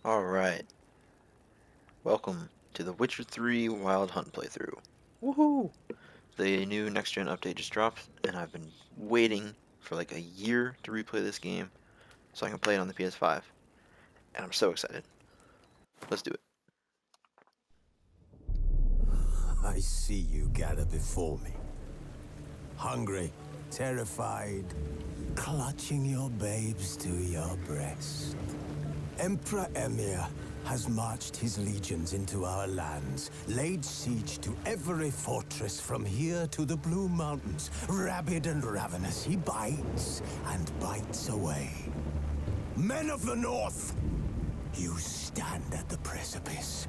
Alright, welcome to the Witcher 3 Wild Hunt playthrough. Woohoo! The new next gen update just dropped, and I've been waiting for like a year to replay this game so I can play it on the PS5. And I'm so excited. Let's do it. I see you gather before me. Hungry, terrified, clutching your babes to your breast. Emperor Emir has marched his legions into our lands, laid siege to every fortress from here to the Blue Mountains. Rabid and ravenous, he bites and bites away. Men of the North, you stand at the precipice.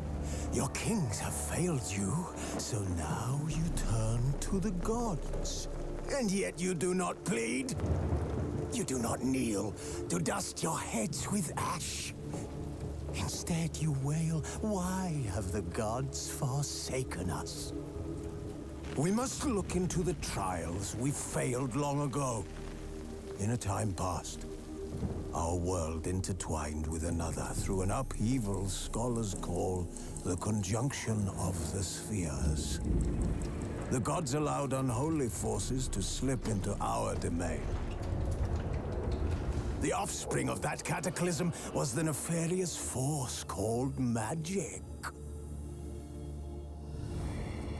Your kings have failed you, so now you turn to the gods. And yet you do not plead. You do not kneel to dust your heads with ash. Instead you wail, why have the gods forsaken us? We must look into the trials we failed long ago. In a time past, our world intertwined with another through an upheaval scholars call the conjunction of the spheres. The gods allowed unholy forces to slip into our domain. The offspring of that cataclysm was the nefarious force called magic.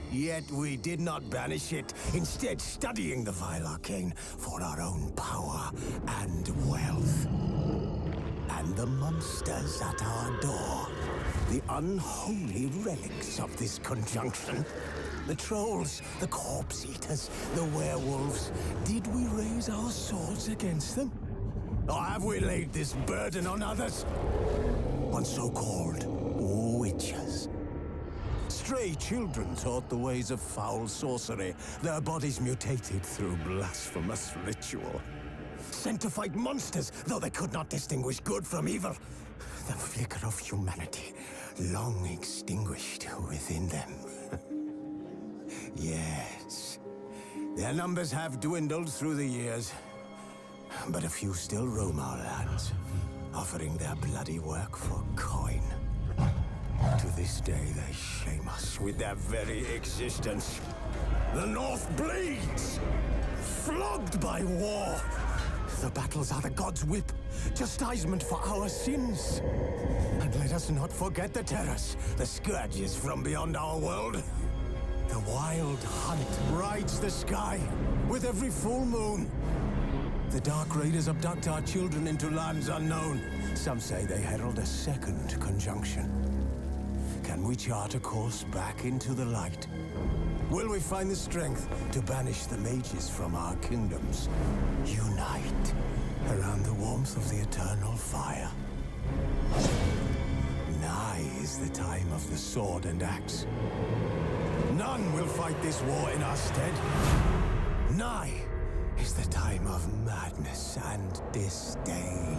Yet we did not banish it, instead studying the vile arcane for our own power and wealth. And the monsters at our door, the unholy relics of this conjunction. The trolls, the corpse eaters, the werewolves. Did we raise our swords against them? Or have we laid this burden on others? On so-called witches. Stray children taught the ways of foul sorcery, their bodies mutated through blasphemous ritual. Sent to fight monsters, though they could not distinguish good from evil. The flicker of humanity, long extinguished within them. Yes, their numbers have dwindled through the years, but a few still roam our lands, offering their bloody work for coin. To this day, they shame us with their very existence. The North bleeds, flogged by war. The battles are the gods' whip, chastisement for our sins. And let us not forget the terrors, the scourges from beyond our world. The wild hunt rides the sky with every full moon. The Dark Raiders abduct our children into lands unknown. Some say they herald a second conjunction. Can we chart a course back into the light? Will we find the strength to banish the mages from our kingdoms? Unite around the warmth of the eternal fire. Nigh is the time of the sword and axe. None will fight this war in our stead. Nigh is the time of madness and disdain.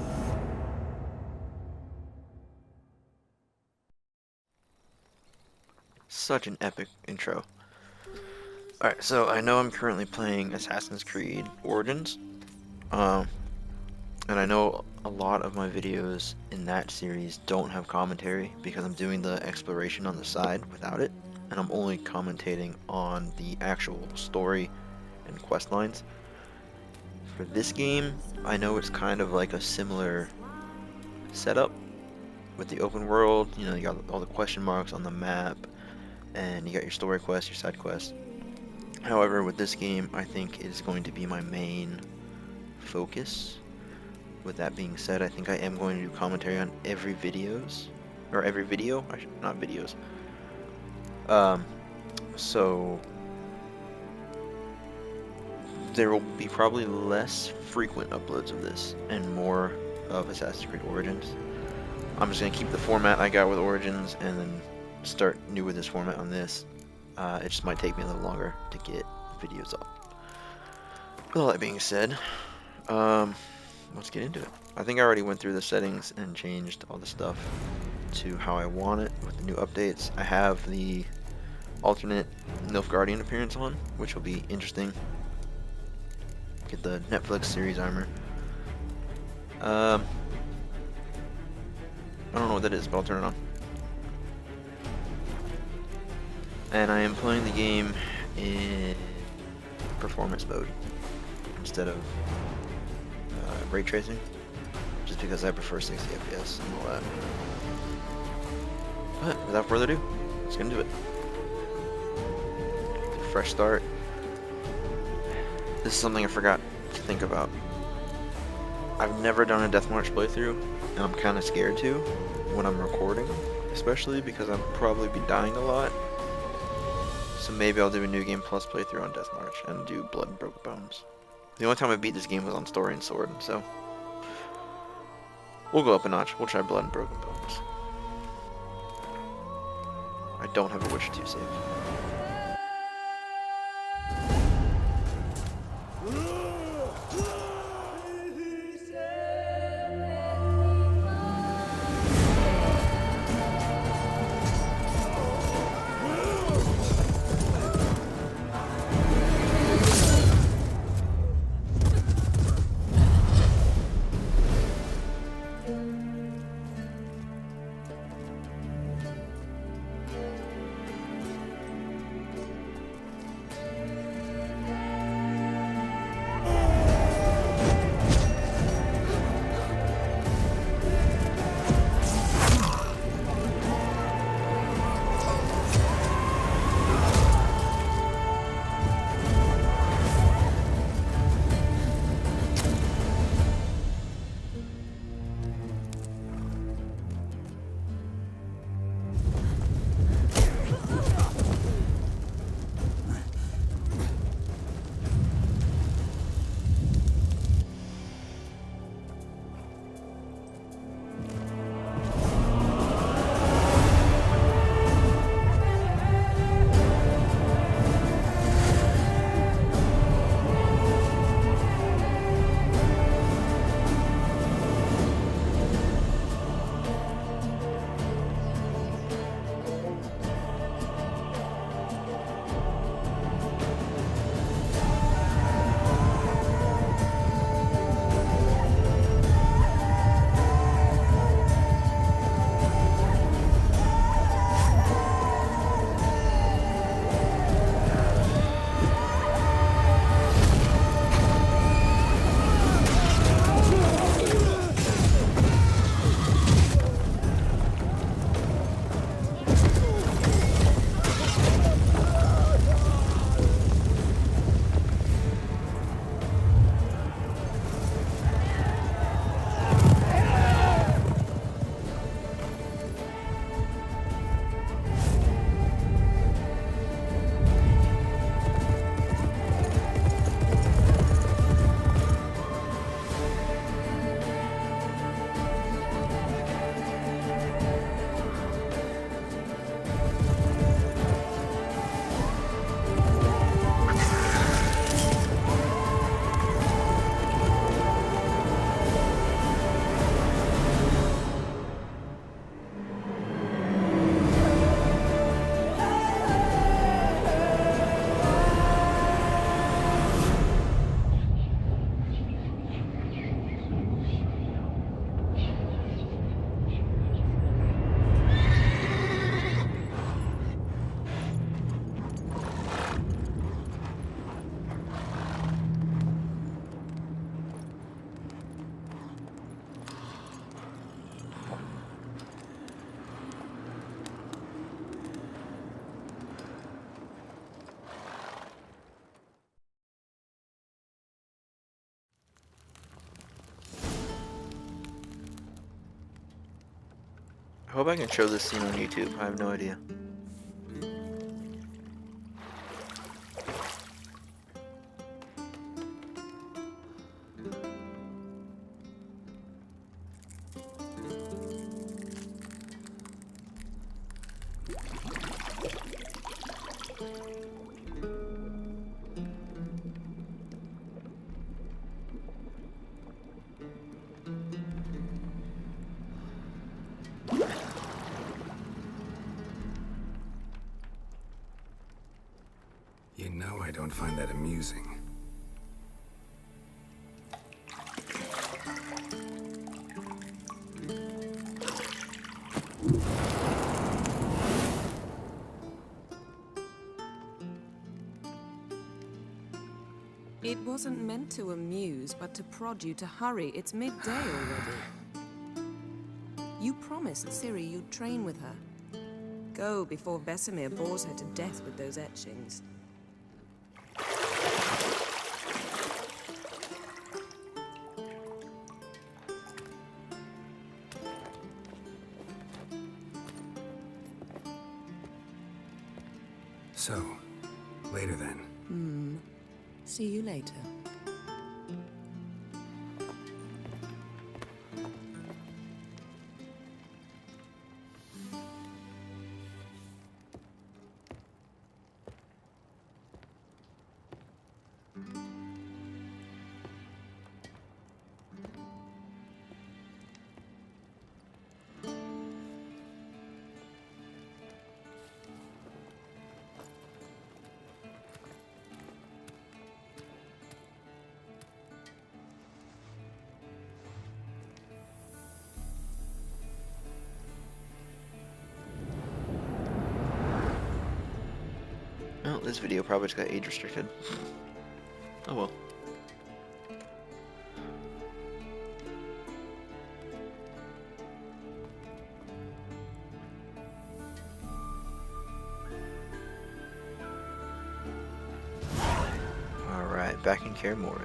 Such an epic intro. Alright, so I know I'm currently playing Assassin's Creed Origins. And I know a lot of my videos in that series don't have commentary because I'm doing the exploration on the side without it, and I'm only commentating on the actual story and quest lines. For this game, I know it's kind of like a similar setup with the open world. You know, you got all the question marks on the map, and you got your story quests, your side quests. However, with this game, I think it is going to be my main focus. With that being said, I think I am going to do commentary on every video, not videos. So there will be probably less frequent uploads of this and more of Assassin's Creed Origins. I'm just gonna keep the format I got with Origins and then start new with this format on this. It just might take me a little longer to get videos up. With all that being said, let's get into it. I think I already went through the settings and changed all the stuff to how I want it with the new updates. I have the alternate Nilfgaardian appearance on, which will be interesting. Get the Netflix series armor. I don't know what that is, but I'll turn it on. And I am playing the game in performance mode instead of ray tracing, just because I prefer 60 FPS and all that. But without further ado, let's get into it. Fresh start. This is something I forgot to think about. I've never done a Deathmarch playthrough, and I'm kind of scared to when I'm recording, especially because I'll probably be dying a lot. So maybe I'll do a New Game Plus playthrough on Deathmarch and do Blood and Broken Bones. The only time I beat this game was on Story and Sword, so we'll go up a notch. We'll try Blood and Broken Bones. I don't have a Witcher 2 save. I hope I can show this scene on YouTube. I have no idea. You know I don't find that amusing. It wasn't meant to amuse, but to prod you to hurry. It's midday already. You promised Ciri you'd train with her. Go before Vesemir bores her to death with those etchings. So, later then. See you later. Well, this video probably just got age restricted. Oh well. Alright, back in Kaer Morhen.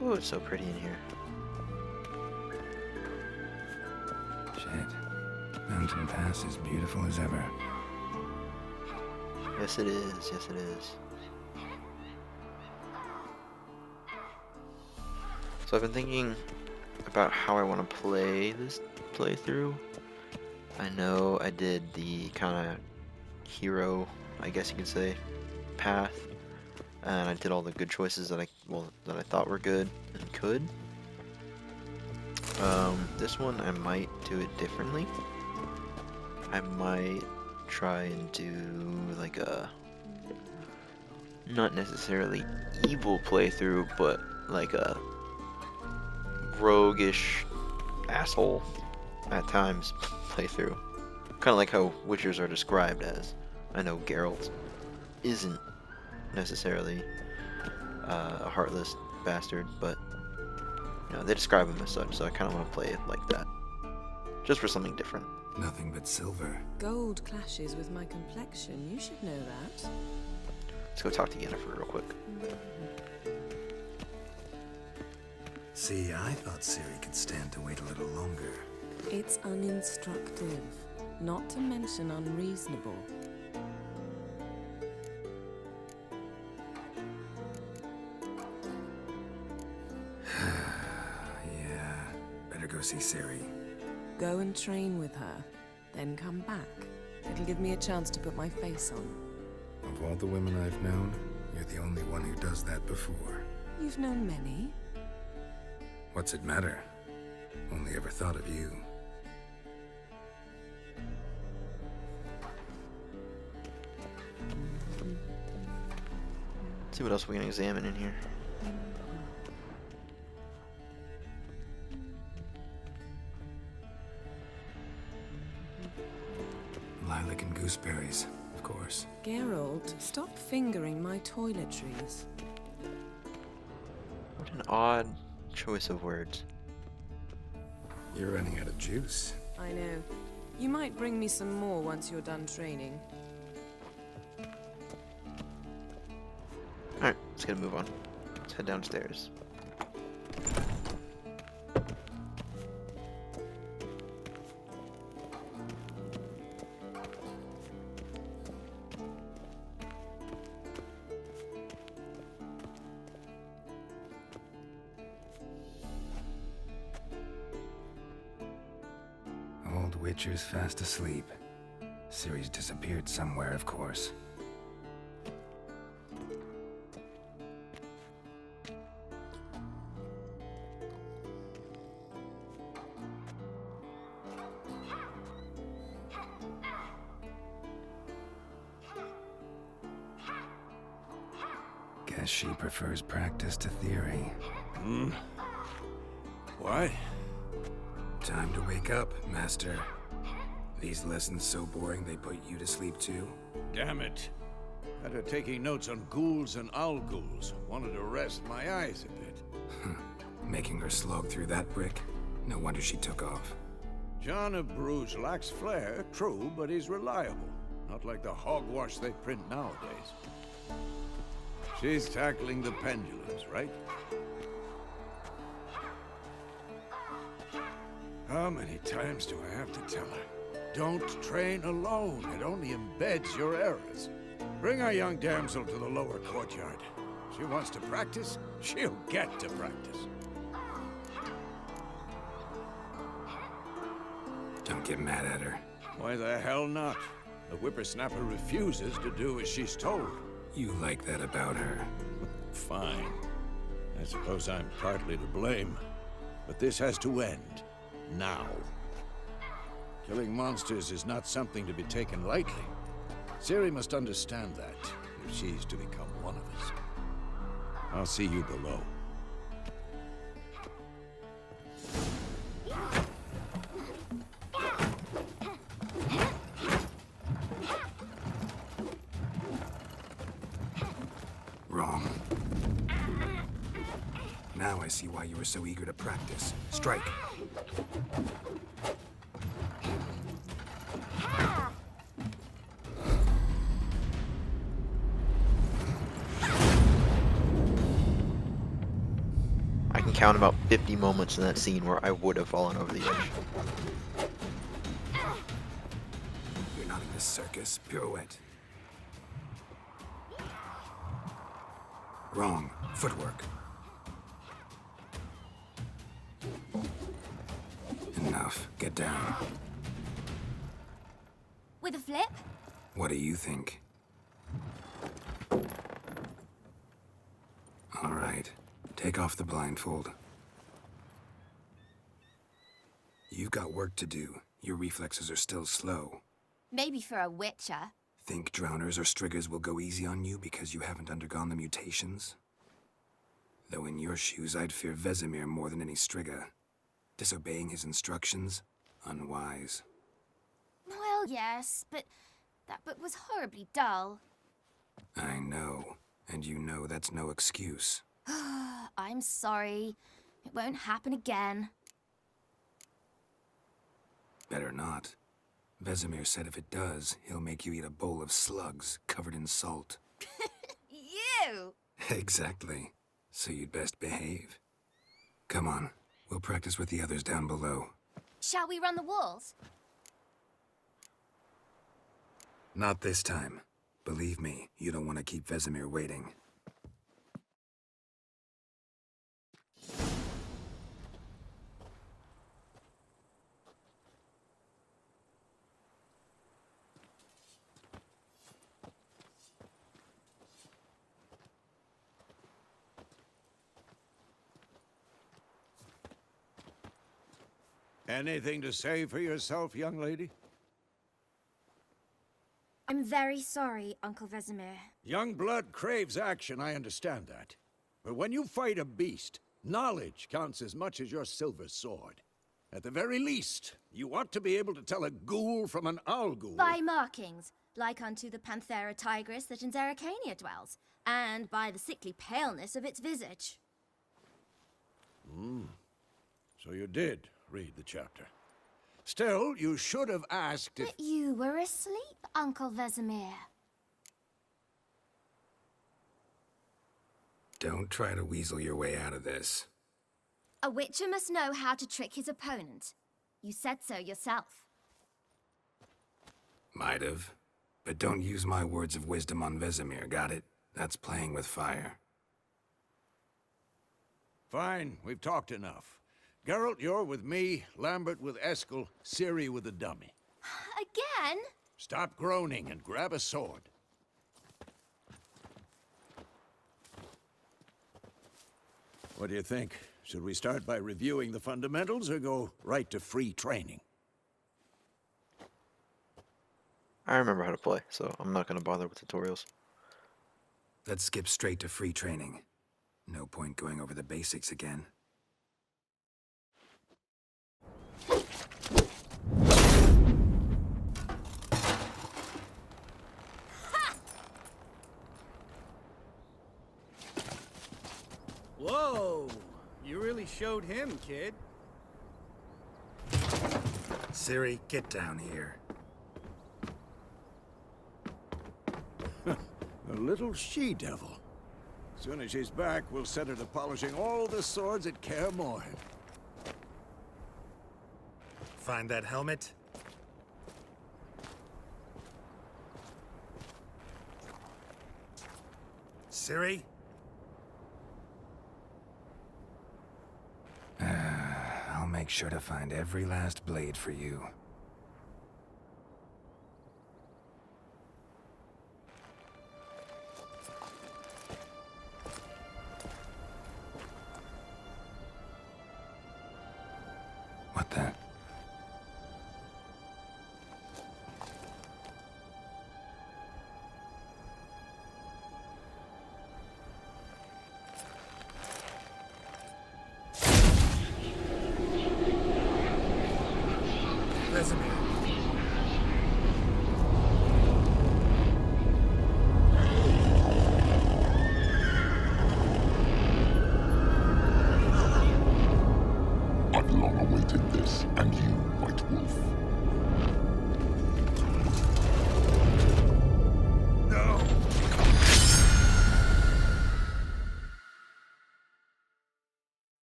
Oh, it's so pretty in here. Shit. Mountain Pass is beautiful as ever. Yes it is, yes it is. So I've been thinking about how I want to play this playthrough. I know I did the kind of hero, I guess you could say, path, and I did all the good choices that I thought were good and could. This one I might do it differently. I might try and do like a not necessarily evil playthrough, but like a roguish asshole at times playthrough. Kind of like how Witchers are described as. I know Geralt isn't necessarily a heartless bastard, but you know, they describe him as such, so I kind of want to play it like that. Just for something different. Nothing but silver. Gold clashes with my complexion. You should know that. Let's go talk to Yennefer real quick. See, I thought Ciri could stand to wait a little longer. It's uninstructive, not to mention unreasonable. Yeah, better go see Ciri. Go and train with her, then come back. It'll give me a chance to put my face on. Of all the women I've known, you're the only one who does that before. You've known many. What's it matter? Only ever thought of you. Let's see what else we can examine in here. Lilac and gooseberries, of course. Geralt, stop fingering my toiletries. What an odd choice of words. You're running out of juice. I know. You might bring me some more once you're done training. Alright, let's get a move on. Let's head downstairs. Old Witcher's fast asleep. Ciri's disappeared somewhere, of course. Guess she prefers practice to theory. What? Time to wake up, Master. These lessons so boring they put you to sleep too? Damn it. Had her taking notes on ghouls and owl-ghouls. Wanted to rest my eyes a bit. Making her slog through that brick? No wonder she took off. John of Bruges lacks flair, true, but he's reliable. Not like the hogwash they print nowadays. She's tackling the pendulums, right? How many times do I have to tell her? Don't train alone. It only embeds your errors. Bring our young damsel to the lower courtyard. She wants to practice, she'll get to practice. Don't get mad at her. Why the hell not? The whippersnapper refuses to do as she's told. You like that about her. Fine. I suppose I'm partly to blame. But this has to end. Now. Killing monsters is not something to be taken lightly. Ciri must understand that, if she's to become one of us. I'll see you below. Wrong. Now I see why you were so eager to practice. Strike. I can count about 50 moments in that scene where I would have fallen over the edge. You're not in this circus. Pirouette. Wrong. Footwork. Enough. Get down. With a flip? What do you think? All right. Take off the blindfold. You've got work to do. Your reflexes are still slow. Maybe for a witcher. Think drowners or striggers will go easy on you because you haven't undergone the mutations? Though in your shoes, I'd fear Vesemir more than any strigger. Disobeying his instructions? Unwise. Well, yes, but that book was horribly dull. I know. And you know that's no excuse. I'm sorry. It won't happen again. Better not. Vesemir said if it does, he'll make you eat a bowl of slugs covered in salt. You! Exactly. So you'd best behave. Come on. We'll practice with the others down below. Shall we run the walls? Not this time. Believe me, you don't want to keep Vesemir waiting. Anything to say for yourself, young lady? I'm very sorry, Uncle Vesemir. Young blood craves action, I understand that. But when you fight a beast, knowledge counts as much as your silver sword. At the very least, you ought to be able to tell a ghoul from an owl-ghoul. By markings, like unto the Panthera tigris that in Zerrikania dwells, and by the sickly paleness of its visage. So you did read the chapter. Still, you should have asked if... But you were asleep, Uncle Vesemir. Don't try to weasel your way out of this. A witcher must know how to trick his opponent. You said so yourself. Might have. But don't use my words of wisdom on Vesemir, got it? That's playing with fire. Fine, we've talked enough. Geralt, you're with me, Lambert with Eskel, Ciri with the dummy. Again? Stop groaning and grab a sword. What do you think? Should we start by reviewing the fundamentals or go right to free training? I remember how to play, so I'm not going to bother with tutorials. Let's skip straight to free training. No point going over the basics again. Whoa! You really showed him, kid. Ciri, get down here. A little she-devil. Soon as she's back, we'll set her to polishing all the swords at Kaer Morhen. Find that helmet? Ciri? I'll make sure to find every last blade for you. What the? Vesemir. I've long awaited this, and you, White Wolf. No!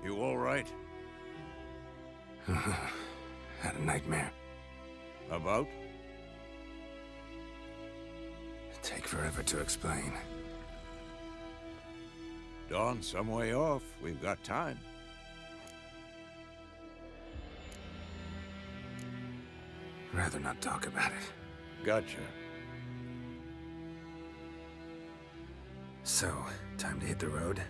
You all right? Had a nightmare. About? Take forever to explain. Dawn's some way off. We've got time. Rather not talk about it. Gotcha. So, time to hit the road?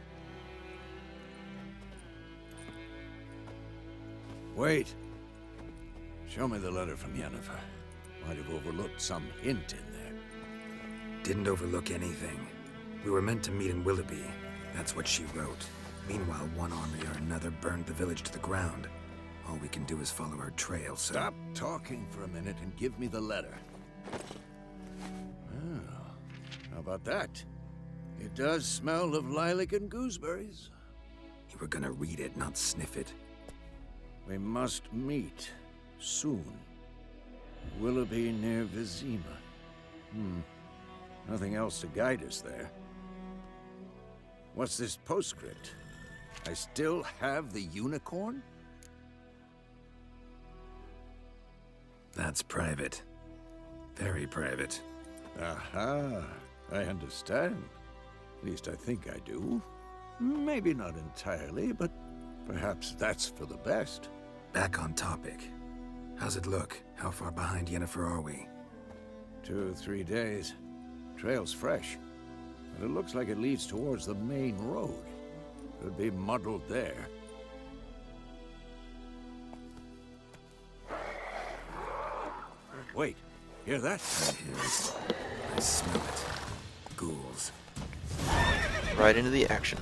Wait. Show me the letter from Yennefer. Might have overlooked some hint in there. Didn't overlook anything. We were meant to meet in Willoughby. That's what she wrote. Meanwhile, one army or another burned the village to the ground. All we can do is follow her trail, so... Stop talking for a minute and give me the letter. Oh, how about that? It does smell of lilac and gooseberries. You were gonna read it, not sniff it. We must meet soon. Willoughby near Vizima. Nothing else to guide us there. What's this postscript? I still have the unicorn? That's private. Very private. Aha, I understand. At least I think I do. Maybe not entirely, but perhaps that's for the best. Back on topic. How's it look? How far behind Yennefer are we? 2 or 3 days. Trail's fresh, but it looks like it leads towards the main road. Could be muddled there. Wait, hear that? I hear it. I smell it. Ghouls. Right into the action.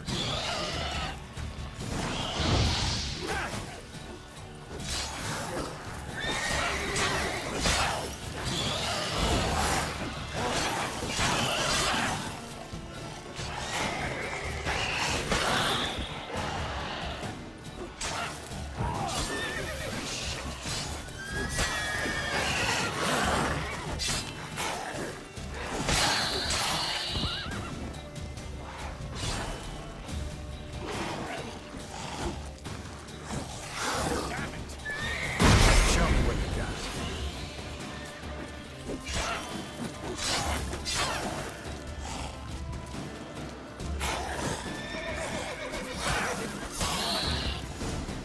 Show me what you got.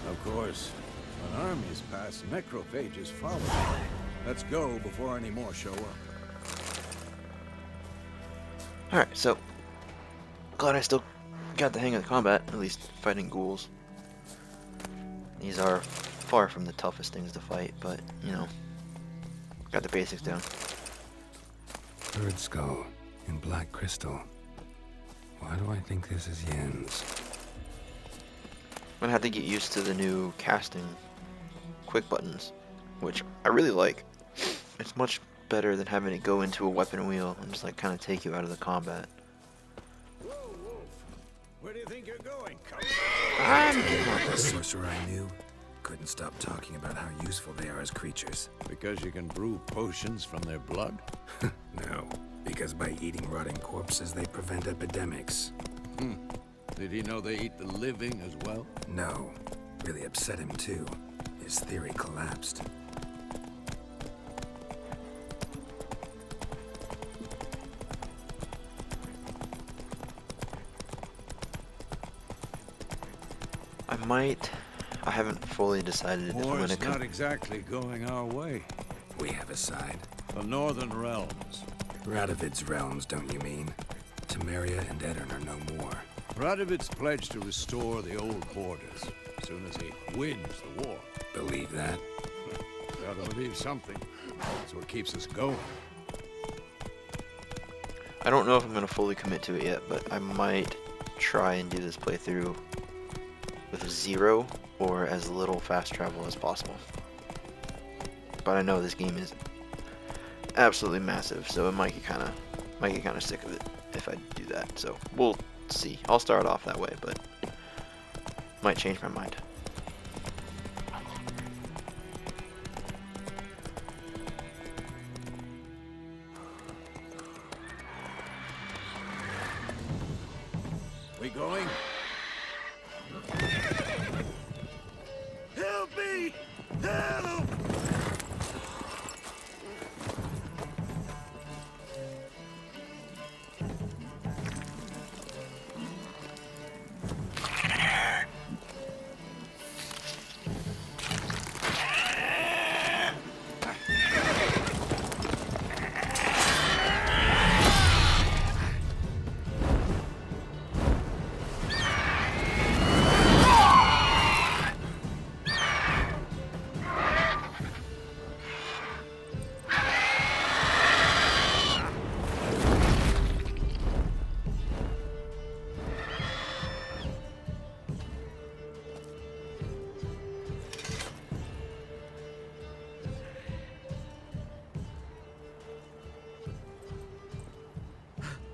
Of course, when armies pass, necrophages follow. Let's go before any more show up. Alright, so glad I still got the hang of the combat, at least fighting ghouls. These are far from the toughest things to fight, but, you know, got the basics down. Bird skull in black crystal. Why do I think this is Yen's? I'm gonna have to get used to the new casting quick buttons, which I really like. It's much better than having to go into a weapon wheel and just like kind of take you out of the combat. Whoa, Wolf. Where do you think you're going? Come I'm getting on The this. sorcerer I knew couldn't stop talking about how useful they are as creatures. Because you can brew potions from their blood? No, because by eating rotting corpses, they prevent epidemics. Did he know they eat the living as well? No, really upset him too. His theory collapsed. I haven't fully decided if I'm War's gonna not exactly going our way. We have a side. The Northern Realms. Radovid's realms, don't you mean? Temeria and Edirn are no more. Radovid's pledged to restore the old borders as soon as he wins the war. Believe that? Gotta believe something. That's what keeps us going. I don't know if I'm gonna fully commit to it yet, but I might try and do this playthrough with 0 or as little fast travel as possible. But I know this game is absolutely massive, so it might get kind of sick of it if I do that. So we'll see. I'll start off that way, but might change my mind. We going? Help me! Help!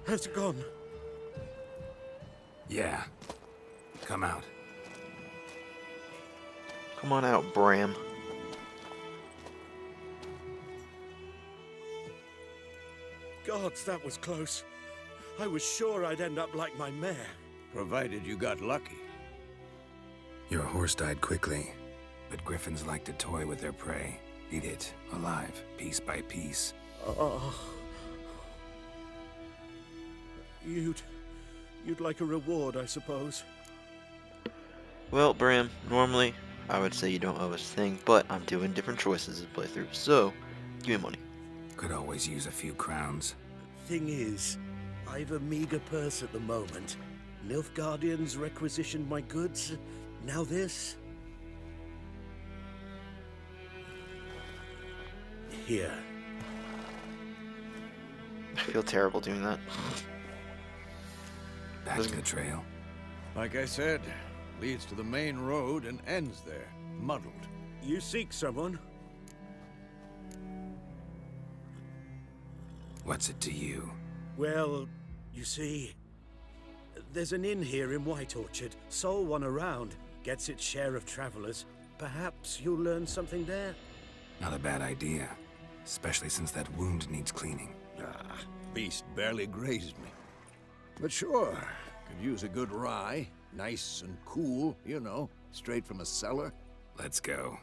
Has it gone? Yeah. Come out. Come on out, Bram. Gods, that was close. I was sure I'd end up like my mare. Provided you got lucky. Your horse died quickly, but griffins like to toy with their prey. Eat it, alive, piece by piece. Oh. You'd like a reward, I suppose. Well, Bram, normally I would say you don't owe us a thing, but I'm doing different choices as playthrough, so give me money. Could always use a few crowns. Thing is, I've a meager purse at the moment. Nilfgaardians requisitioned my goods. Now this. Here. I feel terrible doing that. Back to the trail. Like I said, leads to the main road and ends there, muddled. You seek someone? What's it to you? Well, you see, there's an inn here in White Orchard. Sole one around. Gets its share of travelers. Perhaps you'll learn something there? Not a bad idea. Especially since that wound needs cleaning. Ah, beast barely grazed me. But sure, could use a good rye. Nice and cool, you know, straight from a cellar. Let's go.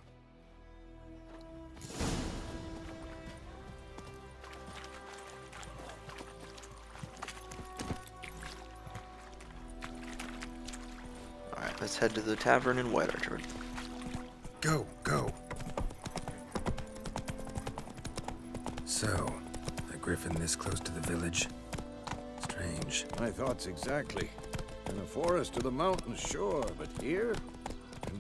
Alright, let's head to the tavern in White Orchard. Go, go. So, a griffin this close to the village? Strange. My thoughts exactly. In the forest or the mountains, sure, but here?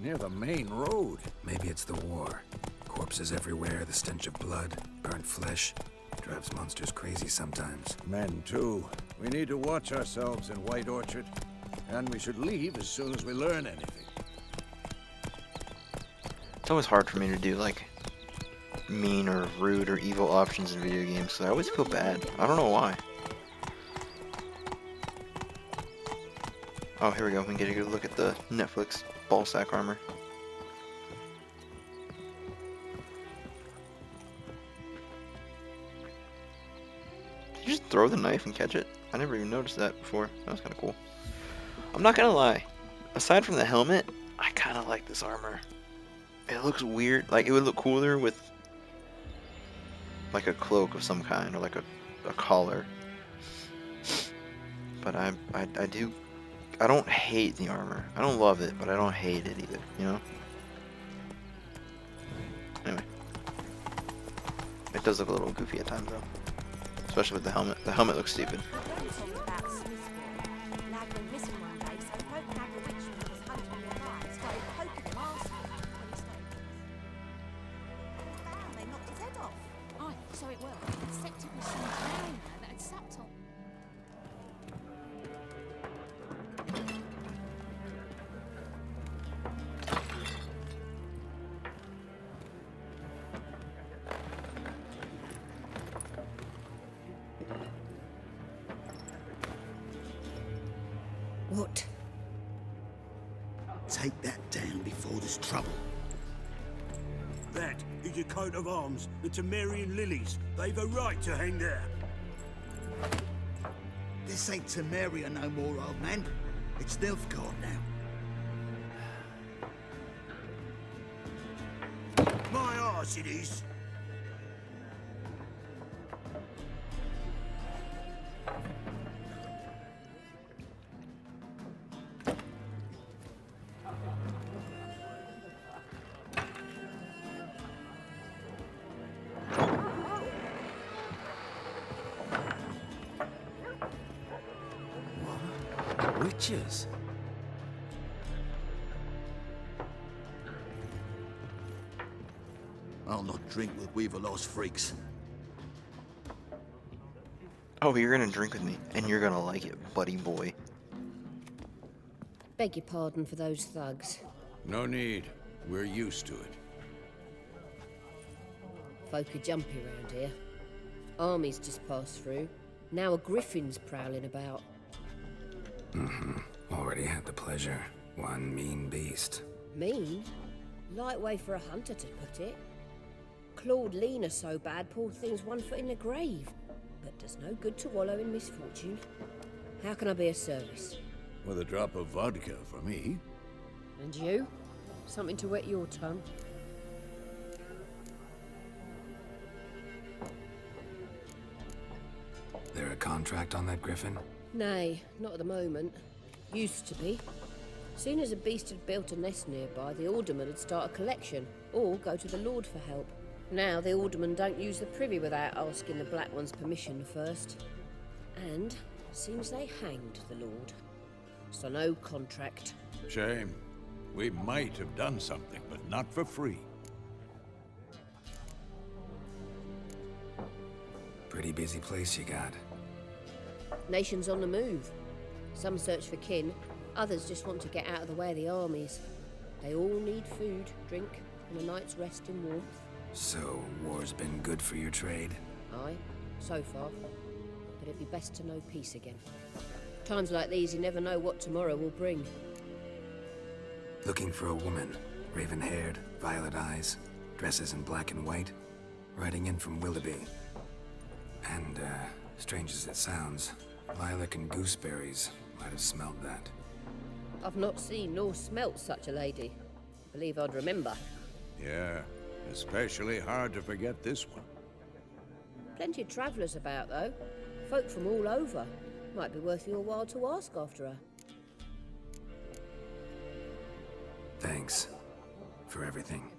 Near the main road. Maybe it's the war. Corpses everywhere, the stench of blood, burnt flesh. Drives monsters crazy sometimes. Men, too. We need to watch ourselves in White Orchard. And we should leave as soon as we learn anything. It's always hard for me to do, like, mean or rude or evil options in video games, so I always feel bad. I don't know why. Oh, here we go. We can get a good look at the Netflix ballsack armor. Did you just throw the knife and catch it? I never even noticed that before. That was kind of cool. I'm not gonna lie. Aside from the helmet, I kind of like this armor. It looks weird. Like, it would look cooler with like a cloak of some kind, or like a collar. But I don't hate the armor. I don't love it, but I don't hate it either, you know? Anyway. It does look a little goofy at times though. Especially with the helmet. The helmet looks stupid. What? Take that down before there's trouble. That is your coat of arms, the Temerian lilies. They've a right to hang there. This ain't Temeria no more, old man. It's Nilfgaard now. My arse it is. Witches? I'll not drink with Weaverlost freaks. Oh, you're gonna drink with me, and you're gonna like it, buddy boy. Beg your pardon for those thugs. No need. We're used to it. Folk are jumpy around here. Armies just passed through. Now a griffin's prowling about. Already had the pleasure. One mean beast. Mean? Light way for a hunter to put it. Clawed Lena so bad, poor thing's 1 foot in the grave. But does no good to wallow in misfortune. How can I be of service? With a drop of vodka for me. And you? Something to wet your tongue? There a contract on that griffin? Nay, not at the moment. Used to be. Soon as a beast had built a nest nearby, the alderman would start a collection, or go to the Lord for help. Now the aldermen don't use the privy without asking the Black One's permission first. And seems they hanged the Lord. So no contract. Shame. We might have done something, but not for free. Pretty busy place you got. Nations on the move. Some search for kin, others just want to get out of the way of the armies. They all need food, drink, and a night's rest in warmth. So, war's been good for your trade? Aye, so far. But it'd be best to know peace again. Times like these, you never know what tomorrow will bring. Looking for a woman. Raven-haired, violet eyes, dresses in black and white. Riding in from Willoughby. And, strange as it sounds, lilac and gooseberries might have smelled that. I've not seen nor smelt such a lady. Believe I'd remember. Yeah, especially hard to forget this one. Plenty of travellers about, though. Folk from all over. Might be worth your while to ask after her. Thanks for everything.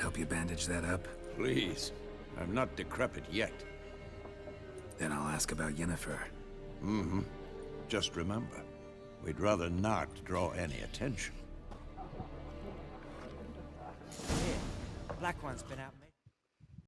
help you bandage that up? Please. I'm not decrepit yet. Then I'll ask about Yennefer. Mm-hmm. Just remember, we'd rather not draw any attention. Here, Black One's been out.